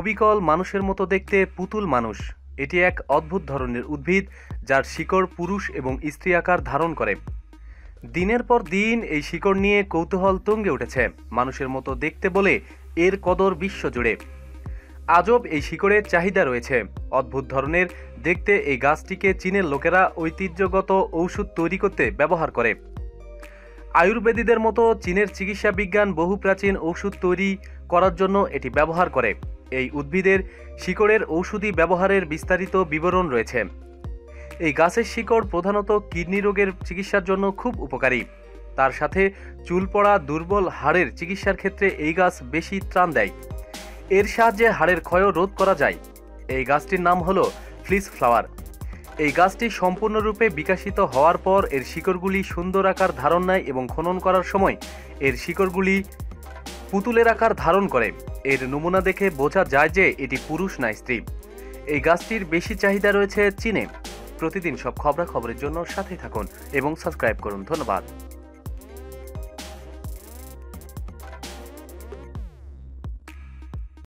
অবিকল মানুষের মতো দেখতে পুতুল মানুষ। এটি এক অদ্ভুত ধরনের উদ্ভিদ যার শিকড় পুরুষ এবং স্ত্রী আকার ধারণ করে। দিনের পর দিন এই শিকড় নিয়ে কৌতূহল তুঙ্গে উঠেছে। মানুষের মতো দেখতে বলে এর কদর বিশ্বজুড়ে। আজব এই শিকড়ের চাহিদা রয়েছে। অদ্ভুত ধরনের দেখতে এই গাছটিকে চীনের লোকেরা ঐতিহ্যগত ঔষধ তৈরি করতে ব্যবহার করে। আয়ুর্বেদীদের মতো চীনের চিকিৎসা বিজ্ঞান বহু প্রাচীন ওষুধ তৈরি করার জন্য এটি ব্যবহার করে। এই উদ্ভিদের শিকড়ের ঔষধি ব্যবহারের বিস্তারিত বিবরণ রয়েছে। এই গাছের শিকড় প্রধানত কিডনি রোগের চিকিৎসার জন্য খুব উপকারী। তার সাথে চুল পড়া, দুর্বল হাড়ের চিকিৎসার ক্ষেত্রে এই গাছ বেশি ত্রাণ দেয়। এর সাহায্যে হাড়ের ক্ষয়ও রোধ করা যায়। এই গাছটির নাম হলো ফ্লিস ফ্লাওয়ার। এই গাছটি সম্পূর্ণরূপে বিকশিত হওয়ার পর এর শিকড়গুলি সুন্দর আকার ধারণ নেয় এবং খনন করার সময় এর শিকড়গুলি পুতুলের আকার ধারণ করে। এর নমুনা দেখে বোঝা যায় যে এটি পুরুষ না স্ত্রী। এই গাছটির বেশি চাহিদা রয়েছে চীনে। প্রতিদিন সব খবরাখবরের জন্য সাথে থাকুন এবং সাবস্ক্রাইব করুন। ধন্যবাদ।